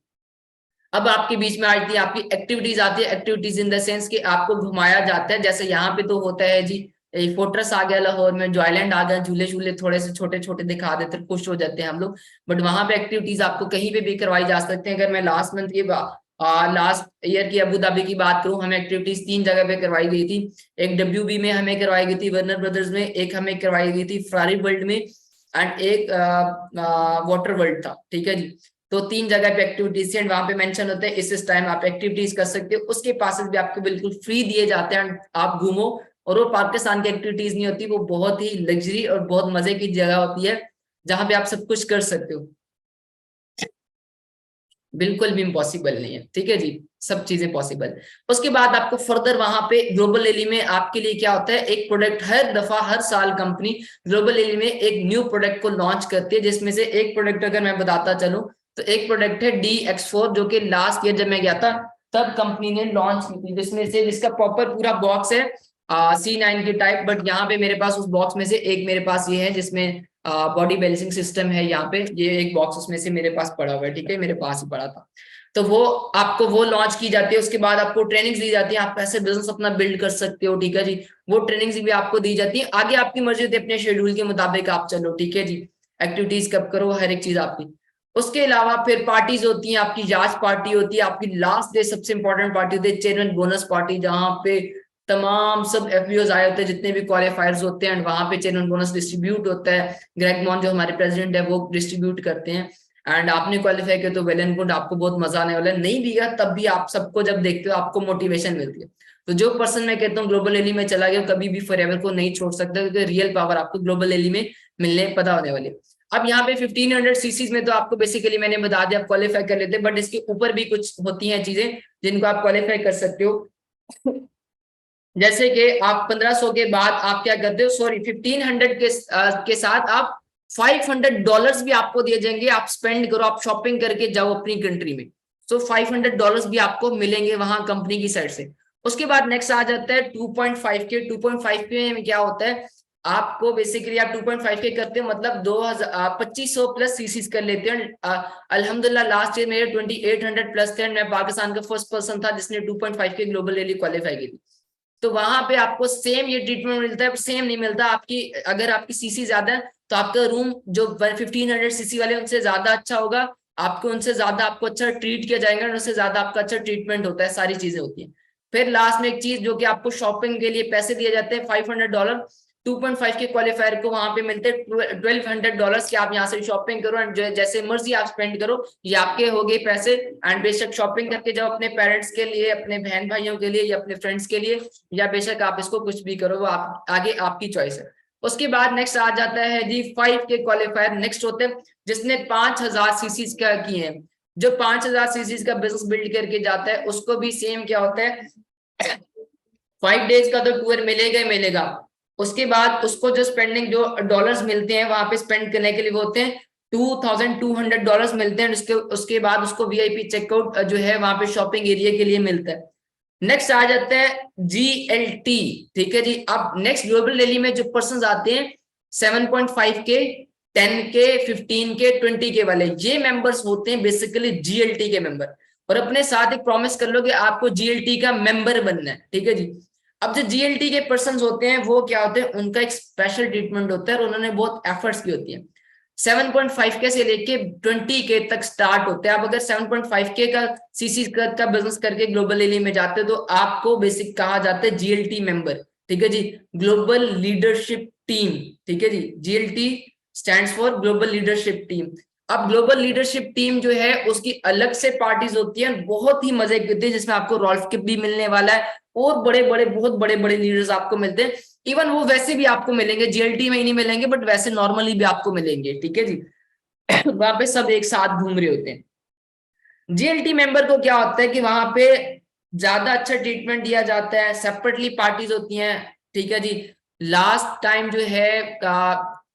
अब आपके बीच में आती है आपकी एक्टिविटीज आती है, एक्टिविटीज इन द सेंस कि आपको घुमाया जाता है, जैसे यहाँ पे तो होता है जी, एक फोर्ट्रेस आ गया लाहौर में, जो आइलैंड आ गया, झूले झूले थोड़े से छोटे छोटे दिखा देते, खुश हो जाते हैं हम लोग। बट वहां पे एक्टिविटीज आपको कहीं पे भी करवाई जा सकते हैं। अगर मैं लास्ट मंथ की लास्ट ईयर की अबू धाबी की बात करूं, हमें एक्टिविटीज 3 जगह पे करवाई गई थी। एक WB में हमें करवाई गई थी, वर्नर ब्रदर्स में, एक हमें करवाई गई थी फरारी वर्ल्ड में, एंड एक वाटर वर्ल्ड था, ठीक है जी। तो 3 जगह पे एक्टिविटीज एंड वहां पे मेंशन होते हैं इस टाइम आप एक्टिविटीज कर सकते हो। उसके पासेस भी आपको बिल्कुल फ्री दिए जाते हैं, आप घूमो। और वो पाकिस्तान की एक्टिविटीज नहीं होती, वो बहुत ही लग्जरी और बहुत मजे की जगह होती है, जहां पे आप सब कुछ कर सकते हो, बिल्कुल भी इम्पॉसिबल नहीं है, ठीक है जी, सब चीजें पॉसिबल। उसके बाद आपको फर्दर वहां पे ग्लोबल रैली में आपके लिए क्या होता है, एक प्रोडक्ट हर दफा हर साल कंपनी ग्लोबल रैली में एक न्यू प्रोडक्ट को लॉन्च करती है, जिसमें से एक प्रोडक्ट अगर मैं बताता चलूं तो एक प्रोडक्ट है DX4 जो कि लास्ट ईयर जब मैं गया था तब कंपनी ने लॉन्च की थी, जिसमें से जिसका प्रॉपर पूरा बॉक्स है C9 की टाइप, बट यहाँ पे मेरे पास उस बॉक्स में से एक मेरे पास ये है जिसमें बॉडी बैलेंसिंग सिस्टम है। यहाँ पे ये एक बॉक्स उसमें से मेरे पास पड़ा हुआ है, ठीक है, मेरे पास ही पड़ा था। तो वो आपको वो लॉन्च की जाती है, उसके बाद आपको ट्रेनिंग्स दी जाती है, आप कैसे बिजनेस अपना बिल्ड कर सकते हो, ठीक है जी। वो ट्रेनिंग्स भी आपको दी जाती है, आगे आपकी मर्जी होती है, अपने शेड्यूल के मुताबिक आप चलो, ठीक है जी। एक्टिविटीज कब करो, हर एक चीज आपकी। उसके अलावा फिर पार्टीज होती हैं, आपकी याच पार्टी होती है, आपकी लास्ट डे सबसे इंपॉर्टेंट पार्टी होती है चेयरमैन बोनस पार्टी, जहां पे तमाम सब एफबीओज आए होते हैं, जितने भी क्वालिफायर्स होते हैं, वहां पे चेयरमैन बोनस डिस्ट्रीब्यूट होता है। ग्रेग मॉन जो हमारे प्रेसिडेंट है वो डिस्ट्रीब्यूट करते हैं। एंड आपने क्वालिफाई किया तो वेल एंड गुड, आपको बहुत मजा आने वाला है। नहीं भी है तब भी आप सबको जब देखते हो आपको मोटिवेशन मिलती है। तो जो पर्सन मैं कहता हूँ ग्लोबल एली में चला गया, कभी भी फॉरएवर को नहीं छोड़ सकता, क्योंकि रियल पावर आपको ग्लोबल एली में मिलने पता होने वाली है। अब यहाँ पे 1500 सीसीज में तो आपको बेसिकली मैंने बता दिया, आप क्वालिफाई कर लेते हैं, बट इसके ऊपर भी कुछ होती हैं चीजें जिनको आप क्वालिफाई कर सकते हो। जैसे कि आप 1500 के बाद आप क्या करते हो, सॉरी 1500 के साथ आप $500 भी आपको दिए जाएंगे, आप स्पेंड करो, आप शॉपिंग करके जाओ अपनी कंट्री में। तो $500 भी आपको मिलेंगे वहां कंपनी की साइड से। उसके बाद नेक्स्ट आ जाता है 2.5 के। 2.5 के में क्या होता है, आपको बेसिकली आप 2.5 के करते हो मतलब 2500 प्लस सीसीज कर लेते हैं। अल्हम्दुलिल्लाह लास्ट ईयर मेरे 2800 प्लस थे, मैं पाकिस्तान का फर्स्ट पर्सन था जिसने 2.5 के ग्लोबल रैली क्वालिफाई की थी। तो वहां पे आपको सेम ये ट्रीटमेंट मिलता है, सेम नहीं मिलता। आपकी अगर आपकी सीसी ज्यादा है तो आपका रूम जो 1500 सीसी वाले उनसे ज्यादा अच्छा होगा, आपको उनसे ज्यादा आपको अच्छा ट्रीट किया जाएगा, उनसे ज्यादा आपका अच्छा ट्रीटमेंट होता है, सारी चीजें होती हैं। फिर लास्ट में एक चीज जो कि आपको शॉपिंग के लिए पैसे दिए जाते हैं $500। 2.5 के क्वालिफायर को वहां पे मिलते हैं $1200 के, आप यहाँ से शॉपिंग करो एंड जैसे मर्जी आप स्पेंड करो, ये आपके हो गए पैसे। एंड बेशक शॉपिंग करके जाओ अपने पेरेंट्स के लिए, अपने बहन भाइयों के लिए या अपने फ्रेंड्स के लिए, या बेशक आप इसको कुछ भी करो, वो आप आगे आपकी चॉइस है। उसके बाद नेक्स्ट आ जाता है जी 5 के क्वालिफायर। नेक्स्ट होते हैं जिसने 5000 सीसीज का किए हैं, जो 5000 सीसीज का बिजनेस बिल्ड करके जाता है उसको भी सेम क्या होता है 5 डेज का तो टूर मिलेगा ही मिलेगा। उसके बाद उसको जो स्पेंडिंग जो डॉलर्स मिलते हैं वहां पे स्पेंड करने के लिए वो होते हैं $2200 मिलते हैं। उसके बाद उसको वीआईपी चेकआउट जो है वहां पे शॉपिंग एरिया के लिए मिलता है। नेक्स्ट आ जाता है GLT, ठीक है जी। अब नेक्स्ट ग्लोबल रैली में जो पर्सन आते हैं 7.5 के, 10 के, 15 के, 20 के वाले, ये मेंबर्स होते हैं बेसिकली GLT के मेंबर। और अपने साथ एक प्रॉमिस कर लो कि आपको GLT का मेंबर बनना है, ठीक है जी। अब जो GLT के पर्सन होते हैं वो क्या होते हैं, उनका एक स्पेशल ट्रीटमेंट होता है और उन्होंने बहुत एफर्ट्स की होती है। 7.5 के से लेके 20 के तक स्टार्ट होते हैं। आप अगर 7.5 के का सीसी का बिजनेस करके ग्लोबल एली में जाते हो तो आपको बेसिक कहा जाता है GLT मेंबर, ठीक है जी, ग्लोबल लीडरशिप टीम, ठीक है जी। GLT stands for global leadership team. अब ग्लोबल लीडरशिप टीम जो है उसकी अलग से पार्टीज होती है, बहुत ही मजे की होती है, जिसमें आपको रॉल्फ किप भी मिलने वाला है और बड़े बड़े बहुत बड़े बड़े लीडर्स आपको मिलते हैं। इवन वो वैसे भी आपको मिलेंगे, GLT में ही नहीं मिलेंगे बट वैसे नॉर्मली भी आपको मिलेंगे, ठीक है जी। वहां पे सब एक साथ घूम रहे होते हैं। GLT मेंबर को क्या होता है कि वहां पे ज्यादा अच्छा ट्रीटमेंट दिया जाता है, सेपरेटली पार्टीज होती हैं, ठीक है जी। लास्ट टाइम जो है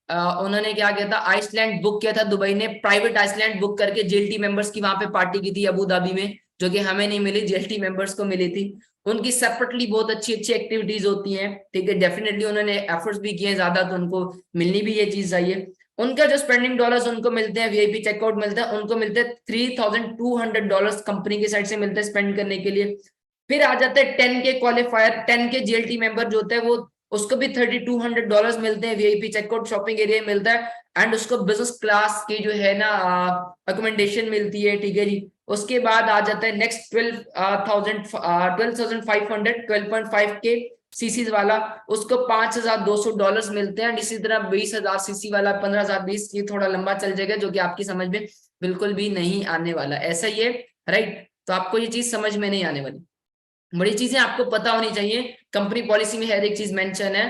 उन्होंने क्या किया था, आइसलैंड बुक किया था, दुबई ने प्राइवेट आइसलैंड बुक करके GLT मेंबर्स की वहां पे पार्टी की थी अबू धाबी में, जो कि हमें नहीं मिली, GLT मेंबर्स को मिली थी। उनकी सेपरेटली बहुत अच्छी अच्छी एक्टिविटीज होती हैं, ठीक है। डेफिनेटली उन्होंने एफर्ट्स भी किए ज्यादा, तो उनको मिलनी भी ये चीज चाहिए। उनका जो स्पेंडिंग डॉलर्स उनको मिलते हैं, वीआईपी चेकआउट मिलता है, उनको मिलते हैं $3200 कंपनी की साइड से मिलता है स्पेंड करने के लिए। फिर आ जाता है 10 के क्वालिफायर, 10 के GLT मेंबर जो होता है वो उसको भी $3200 मिलते हैं, वीआईपी चेकआउट शॉपिंग एरिया मिलता है एंड उसको बिजनेस क्लास की जो है ना अकोमोडेशन मिलती है, ठीक है जी। उसके बाद आ जाता है नेक्स्ट 12,500 12.5 के सीसीज वाला, उसको $5200 मिलते हैं। इसी तरह 20,000 सीसी वाला 15,000 20, ये थोड़ा लंबा चल जाएगा जो कि आपकी समझ में बिल्कुल भी नहीं आने वाला, ऐसा ही है, राइट। तो आपको ये चीज समझ में नहीं आने वाली, बड़ी चीजें आपको पता होनी चाहिए। कंपनी पॉलिसी में हर एक चीज मेंशन है।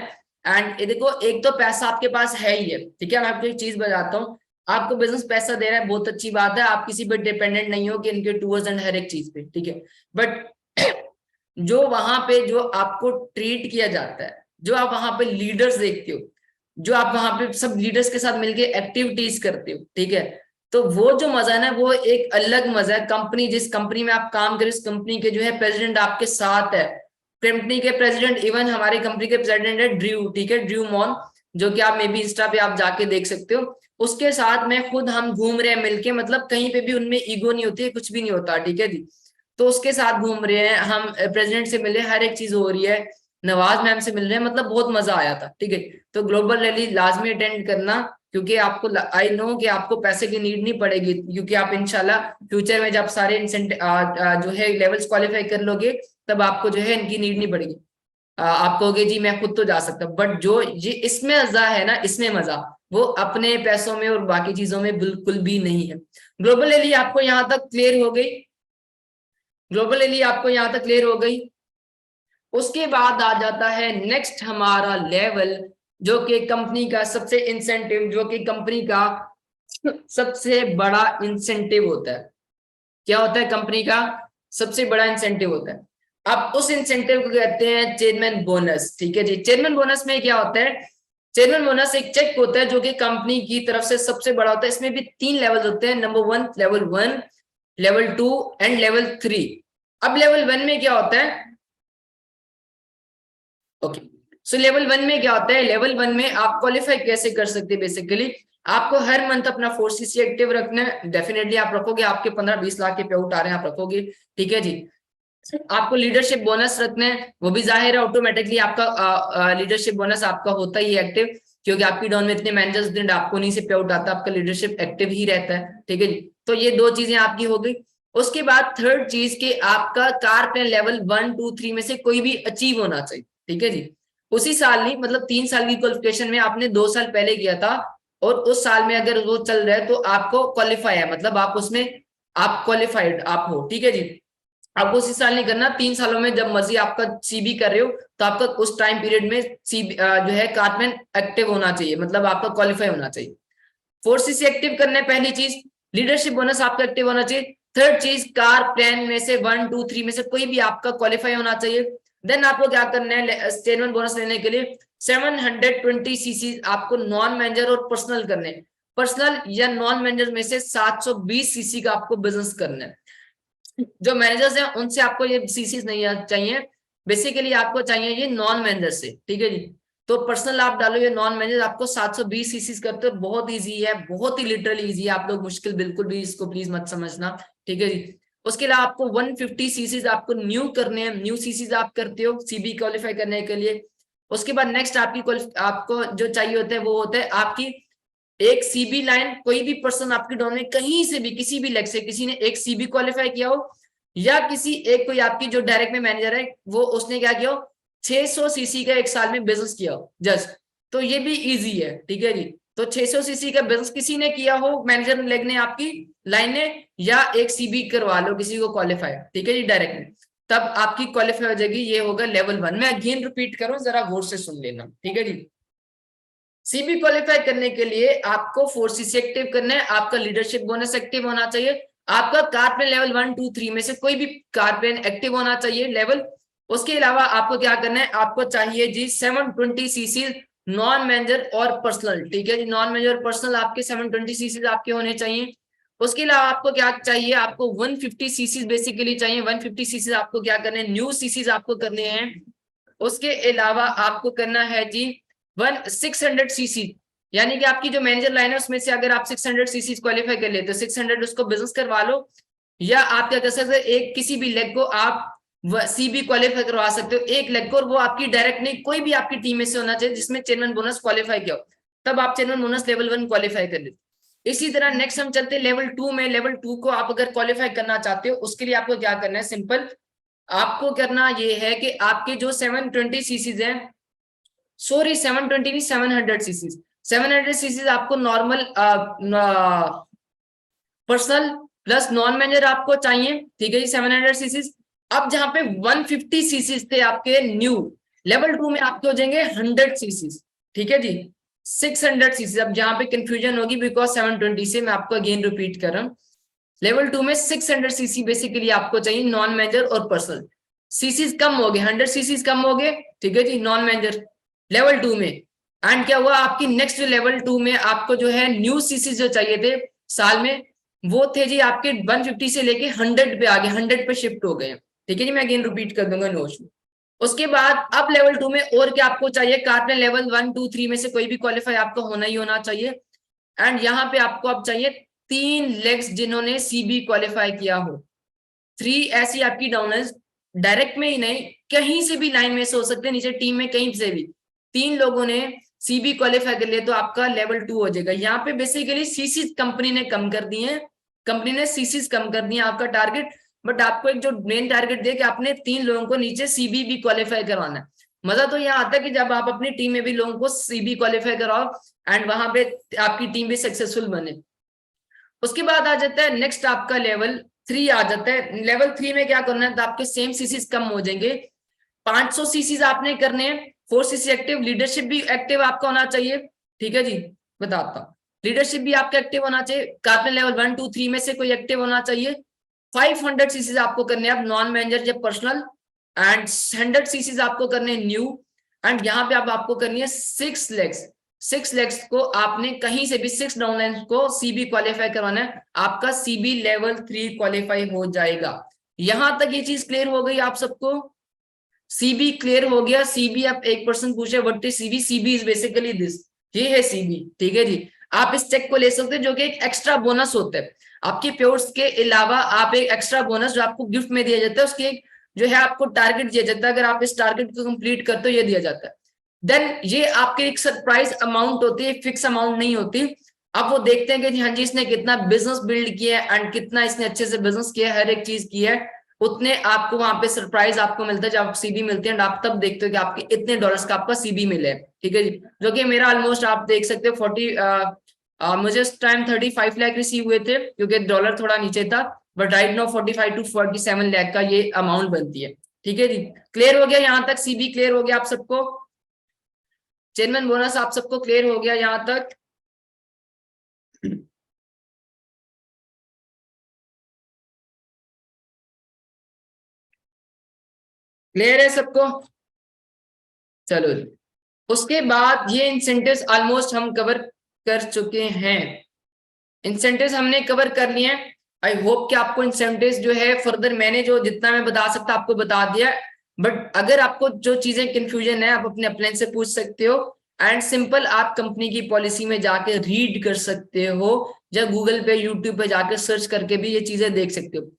एंड ये देखो, एक तो पैसा आपके पास है ही है, ठीक है। मैं आपको एक चीज बताता हूँ, आपको बिजनेस पैसा दे रहा है, बहुत अच्छी बात है, आप किसी पर डिपेंडेंट नहीं हो कि इनके टूवर्ड्स एंड हर एक चीज पे, ठीक है। बट जो वहां पे जो आपको ट्रीट किया जाता है, जो आप वहां पे लीडर्स देखते हो, जो आप वहां पे सब लीडर्स के साथ मिलके एक्टिविटीज करते हो, ठीक है, तो वो जो मजा है ना, वो एक अलग मजा है। कंपनी, जिस कंपनी में आप काम करें, उस कंपनी के जो है प्रेसिडेंट आपके साथ है। कंपनी के प्रेसिडेंट, इवन हमारी कंपनी के प्रेसिडेंट है ड्रू, ठीक है, ड्रू मॉन, जो कि आप मे बी इंस्टा पे आप जाके देख सकते हो। उसके साथ में खुद हम घूम रहे हैं मिलके, मतलब कहीं पे भी उनमें ईगो नहीं होती है, कुछ भी नहीं होता, ठीक है जी। तो उसके साथ घूम रहे हैं हम, प्रेसिडेंट से मिले, हर एक चीज हो रही है, नवाज मैम से मिल रहे हैं, मतलब बहुत मजा आया था, ठीक है। तो ग्लोबल रैली लाजमी अटेंड करना, क्योंकि आपको, आई नो कि आपको पैसे की नीड नहीं पड़ेगी, क्योंकि आप इंशाल्लाह फ्यूचर में जब सारे जो है लेवल्स क्वालिफाई कर लोगे, तब आपको जो है इनकी नीड नहीं पड़ेगी। आप कहोगे जी मैं खुद तो जा सकता, बट जो ये इसमें मजा है ना, इसमें मजा वो अपने पैसों में और बाकी चीजों में बिल्कुल भी नहीं है। ग्लोबल रैली आपको यहाँ तक क्लियर हो गई? ग्लोबल रैली आपको यहाँ तक क्लियर हो गई? उसके बाद आ जाता है नेक्स्ट हमारा लेवल, जो कि कंपनी का सबसे इंसेंटिव, जो कि कंपनी का सबसे बड़ा इंसेंटिव होता है। क्या होता है? कंपनी का सबसे बड़ा इंसेंटिव होता है। अब उस इंसेंटिव को कहते हैं चेयरमैन बोनस, ठीक है जी। चेयरमैन बोनस में क्या होता है? चेयरमैन बोनस एक चेक होता है जो कि कंपनी की तरफ से सबसे बड़ा होता है। इसमें भी 3 लेवल होते हैं, number 1, level 1, level 2 and level 3। अब लेवल 1 में क्या होता है? ओके, सो लेवल 1 में क्या होता है? लेवल 1 में आप क्वालिफाई कैसे कर सकते हैं? बेसिकली आपको हर मंथ अपना 4cc एक्टिव रखना है, डेफिनेटली आप रखोगे, आपके 15-20 लाख के पे आउट आ रहे हैं, आप रखोगे, ठीक है जी। आपको लीडरशिप बोनस रखना है, वो भी जाहिर है ऑटोमेटिकली आपका लीडरशिप बोनस आपका होता ही एक्टिव, क्योंकि आपकी डाउन में इतने मैनेजर्स दिन आपको नहीं से पे आउट आता, आपका लीडरशिप एक्टिव ही रहता है, ठीक है जी। तो ये 2 चीजें आपकी हो गई। उसके बाद थर्ड चीज के आपका कार प्लान लेवल 1, 2, 3 में से कोई भी अचीव होना चाहिए, ठीक है जी। उसी साल नहीं, मतलब 3 साल की क्वालिफिकेशन में आपने 2 साल पहले किया था, और उस साल में अगर वो चल रहा है तो आपको क्वालिफाई है, मतलब आप उसमें आप क्वालिफाइड आप हो, ठीक है जी। आपको उसी साल नहीं करना, 3 सालों में जब मर्जी आपका सीबी कर रहे हो, तो आपका उस टाइम पीरियड में सीबी जो है कारमैन एक्टिव होना चाहिए, मतलब आपका क्वालिफाई होना चाहिए। 4cc एक्टिव करना है पहली चीज, लीडरशिप बोनस आपका एक्टिव होना चाहिए। थर्ड चीज, कार प्लान में से 1, 2, 3 में से कोई भी आपका क्वालिफाई होना चाहिए। देन आपको क्या करना है? स्टेटमेंट बोनस लेने के लिए 720cc आपको नॉन मैनेजर और पर्सनल करने हैं। पर्सनल या नॉन मैनेजर में से 720cc का आपको बिजनेस करना है। जो मैनेजर्स हैं उनसे आपको ये सीसीज नहीं चाहिए, बेसिकली आपको चाहिए ये नॉन मैनेजर से, ठीक है जी। तो पर्सनल आप डालो, ये नॉन मैनेजर आपको 720 सीसीज करते हो, बहुत इजी है, बहुत ही लिटरली इजी है, आप लोग मुश्किल बिल्कुल भी इसको प्लीज मत समझना, ठीक है जी। उसके अलावा आपको 150 सीसीज आपको न्यू करने हैं, न्यू सीसीज आप करते हो सीबी क्वालिफाई करने के लिए। उसके बाद नेक्स्ट आपको जो चाहिए होता है वो होता है आपकी एक सीबी लाइन। कोई भी पर्सन आपके डाउन में कहीं से भी, किसी भी लेग से किसी ने एक सीबी क्वालिफाई किया हो, या किसी एक कोई आपकी जो डायरेक्ट में मैनेजर है वो उसने क्या किया हो, 600cc का एक साल में बिजनेस किया हो जस्ट, तो ये भी इजी है, ठीक है जी। तो 600cc का बिजनेस किसी ने किया हो, मैनेजर लेग ने आपकी लाइन ने, या एक सीबी करवा लो किसी को क्वालिफाई, ठीक है जी, डायरेक्ट में, तब आपकी क्वालिफाई हो जाएगी। ये होगा लेवल 1। मैं अगेन रिपीट करूं, जरा गौर से सुन लेना, ठीक है जी। सीबी क्वालिफाई करने के लिए आपको 4cc एक्टिव करना है, आपका लीडरशिप बोनस एक्टिव होना चाहिए, आपका कार प्लान लेवल 1, 2, 3 में से कोई भी कार प्लान एक्टिव होना चाहिए लेवल। उसके अलावा आपको क्या करना है? आपको चाहिए जी 720cc नॉन मैनेजर और पर्सनल, ठीक है जी। नॉन मैनेजर और पर्सनल आपके 720cc आपके होने चाहिए। उसके अलावा आपको क्या चाहिए? आपको 150cc बेसिकली चाहिए। 150cc आपको क्या करना है? न्यू सीसीज आपको करने हैं। उसके अलावा आपको करना है जी 600cc, यानी कि आपकी जो मैनेजर लाइन है उसमें से अगर आप 600cc क्वालिफाई कर लेते हो, 600 उसको बिजनेस करवा लो, या आप क्या कर सकते हो, एक किसी भी लेग को आप सीबी क्वालिफाई करवा सकते हो, एक लेग को, और वो आपकी डायरेक्ट नहीं, कोई भी आपकी टीम में से होना चाहिए जिसमें चेयरमैन बोनस क्वालिफाई किया हो, तब आप चेयरमैन बोनस लेवल 1 क्वालिफाई कर लेते। इसी तरह नेक्स्ट हम चलते हैं लेवल 2 में। लेवल 2 को आप अगर क्वालिफाई करना चाहते हो, उसके लिए आपको क्या करना है? सिंपल, आपको करना ये है कि आपके जो 720cc है, सॉरी 720 नहीं, 700cc, 700cc आपको normal personal plus non manager आपको चाहिए, ठीक है जी, 700cc। अब जहां पे 150cc थे आपके न्यू, लेवल 2 में आपके हो जाएंगे 100cc, ठीक है जी, 600cc। अब जहां पे कंफ्यूजन होगी बिकॉज 720 से मैं आपको अगेन रिपीट कर रहा हूँ, लेवल 2 में 600cc बेसिकली आपको चाहिए नॉन मैनेजर और पर्सनल। सीसीज कम हो गए, 100cc कम हो गए, ठीक है जी, नॉन मैनेजर लेवल 2 में। एंड क्या हुआ? आपकी नेक्स्ट लेवल 2 में आपको जो है न्यू सीसीज जो चाहिए थे साल में, वो थे जी आपके 150 से लेके 100 पे आ गए, 100 पे शिफ्ट हो गए। ठीक है जी, मैं अगेन रिपीट कर दूंगा नोट्स में। उसके बाद अब लेवल 2 में और क्या आपको चाहिए, कार्पने लेवल 1 2 3 में से कोई भी क्वालिफाई आपको होना ही होना चाहिए। एंड यहाँ पे आपको अब चाहिए 3 लेग्स जिन्होंने सीबी क्वालिफाई किया हो। 3 ऐसी आपकी डाउनर्स, डायरेक्ट में ही नहीं, कहीं से भी लाइन में से हो सकते हैं, नीचे टीम में कहीं से भी 3 लोगों ने सीबी क्वालिफाई कर लिया तो आपका लेवल 2 हो जाएगा। यहाँ पे बेसिकली सीसी कंपनी ने कम कर दिए हैं, कंपनी ने सीसीज कम कर दिए आपका टारगेट, बट आपको एक जो मेन टारगेट दिया कि आपने 3 लोगों को नीचे सीबी भी क्वालिफाई करवाना है। मजा तो यहाँ आता है कि जब आप अपनी टीम में भी लोगों को सीबी क्वालिफाई कराओ एंड वहां पे आपकी टीम भी सक्सेसफुल बने। उसके बाद आ जाता है नेक्स्ट आपका लेवल 3 आ जाता है। लेवल 3 में क्या करना है, तो आपके सेम सीसीज कम हो जाएंगे, 500 सीसीज आपने करने हैं, 4 सीसी एक्टिव, लीडरशिप भी एक्टिव आपका होना चाहिए। ठीक है जी, बताता हूँ, लीडरशिप भी आपका एक्टिव होना चाहिए, कार्पने लेवल 1 2 3 में से कोई एक्टिव होना चाहिए। 500 सीसीज आपको करने हैं अब नॉन मैनेजर या पर्सनल, एंड 100 सीसीज आपको करने हैं न्यू। एंड यहाँ पे अब आपको करनी है 6 लेग्स, 6 लेग्स को आपने कहीं से भी 6 डाउनलाइन को सीबी क्वालिफाई करवाना है, आपका सीबी लेवल 3 क्वालिफाई हो जाएगा। यहां तक ये चीज क्लियर हो गई आप सबको, सीबी क्लियर हो गया। सीबी आप एक पर्सन पूछे what is CB, CB is basically this, ये है सीबी। ठीक है जी, आप इस चेक को ले सकते हैं जो कि एक एक्स्ट्रा बोनस होता है आपके प्योर्स के अलावा, आप एक एक्स्ट्रा बोनस जो आपको गिफ्ट में दिया जाता है, उसके जो है आपको टारगेट दिया जाता है, अगर आप इस टारगेट को कंप्लीट करते हो ये दिया जाता है। देन ये आपके एक सरप्राइज अमाउंट होती है, फिक्स अमाउंट नहीं होती। अब वो देखते हैं कि हाँ जी इसने कितना बिजनेस बिल्ड किया है एंड कितना इसने अच्छे से बिजनेस किया है, हर एक चीज की है, उतने आपको वहां पे सरप्राइज आपको मिलता है जब आप सीबी मिलते हैं, आप तब देखते हो कि आपके इतने डॉलर्स का आपका सीबी मिले। ठीक है जी, जो कि मेरा ऑलमोस्ट आप देख सकते हो 40 मुझे उस टाइम 35 लाख रिसीव हुए थे क्योंकि डॉलर थोड़ा नीचे था, but right now 45 to 47 lakh का ये अमाउंट बनती है। ठीक है जी, क्लियर हो गया यहाँ तक, सीबी क्लियर हो गया आप सबको, चेयरमैन बोनस आप सबको क्लियर हो गया यहां तक? क्लियर है सबको? चलो, उसके बाद ये इंसेंटिव्स ऑलमोस्ट हम कवर कर चुके हैं, इंसेंटिव्स हमने कवर कर लिए हैं। आई होप कि आपको इंसेंटिव्स जो है फर्दर मैंने जो जितना मैं बता सकता आपको बता दिया, बट अगर आपको जो चीजें कंफ्यूजन है आप अपने अपलाइन से पूछ सकते हो, एंड सिंपल आप कंपनी की पॉलिसी में जाके रीड कर सकते हो, या गूगल पे यूट्यूब पे जाकर सर्च करके भी ये चीजें देख सकते हो।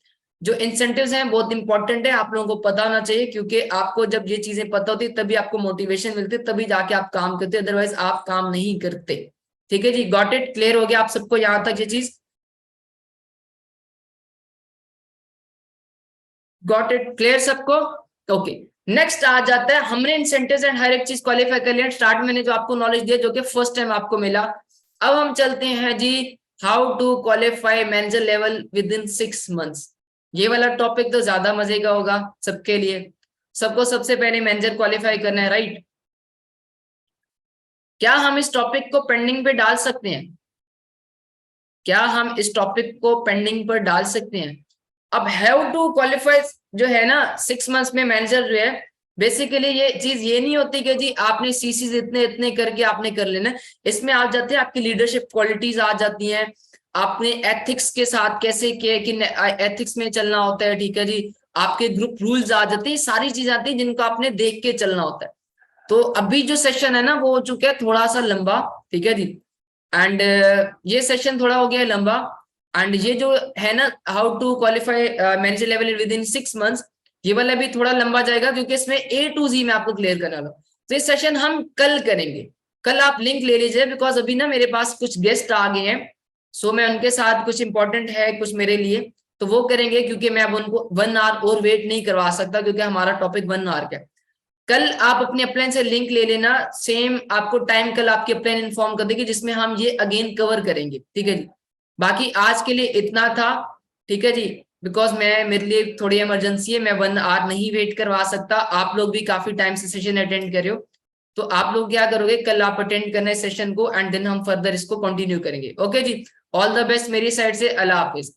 जो इंसेंटिव्स हैं बहुत इंपॉर्टेंट है, आप लोगों को पता होना चाहिए, क्योंकि आपको जब ये चीजें पता होती तभी आपको मोटिवेशन मिलती, तभी जाके आप काम करते, अदरवाइज आप काम नहीं करते। ठीक है जी, गॉट इट, क्लियर हो गया आप सबको यहां तक ये चीज? गॉट इट, क्लियर सबको? ओके, नेक्स्ट आ जाता है, हमने इंसेंटिव्स एंड हर एक चीज क्वालिफाई कर लिया, स्टार्ट मैंने जो आपको नॉलेज दिया जो कि फर्स्ट टाइम आपको मिला। अब हम चलते हैं जी, how to qualify manager level within 6 months. ये वाला टॉपिक तो ज्यादा मजे का होगा सबके लिए, सबको सबसे पहले मैनेजर क्वालिफाई करना है, राइट? क्या हम इस टॉपिक को पेंडिंग पे डाल सकते हैं? क्या हम इस टॉपिक को पेंडिंग पर डाल सकते हैं? अब हैव टू क्वालिफाई जो है ना 6 मंथ्स में मैनेजर जो है, बेसिकली ये चीज ये नहीं होती कि जी आपने सीसीज इतने इतने करके आपने कर लेना, इसमें आ जाते हैं आपकी लीडरशिप क्वालिटीज आ जाती हैं, आपने एथिक्स के साथ कैसे किए कि एथिक्स में चलना होता है। ठीक है जी, आपके ग्रुप रूल्स आ जाते हैं, सारी चीज आती है जिनको आपने देख के चलना होता है। तो अभी जो सेशन है ना वो हो चुका है थोड़ा सा लंबा, ठीक है जी, एंड ये सेशन थोड़ा हो गया लंबा, एंड ये जो है ना how to qualify manager level within 6 months, ये वाला भी थोड़ा लंबा जाएगा क्योंकि इसमें A to Z मैं आपको क्लियर करने वाला हूँ। तो ये सेशन हम कल करेंगे, कल आप लिंक ले लीजिए, बिकॉज अभी ना मेरे पास कुछ गेस्ट आ गए हैं, सो मैं उनके साथ कुछ इंपॉर्टेंट है कुछ मेरे लिए, तो वो करेंगे, क्योंकि मैं अब उनको 1 आवर और वेट नहीं करवा सकता क्योंकि हमारा टॉपिक 1 आवर का है। कल आप अपने अपलाइन से लिंक ले लेना, सेम आपको टाइम कल आपकी अपलाइन इन्फॉर्म कर देगी जिसमें हम ये अगेन कवर करेंगे। ठीक है जी, बाकी आज के लिए इतना था। ठीक है जी, बिकॉज मैं मेरे लिए थोड़ी इमरजेंसी है, मैं 1 आवर नहीं वेट करवा सकता, आप लोग भी काफी टाइम से सेशन अटेंड कर रहे हो, तो आप लोग क्या करोगे कल आप अटेंड करना है सेशन को, एंड देन हम फर्दर इसको कंटिन्यू करेंगे। ओके जी, ऑल द बेस्ट मेरी साइड से, अल्लाह हाफिज।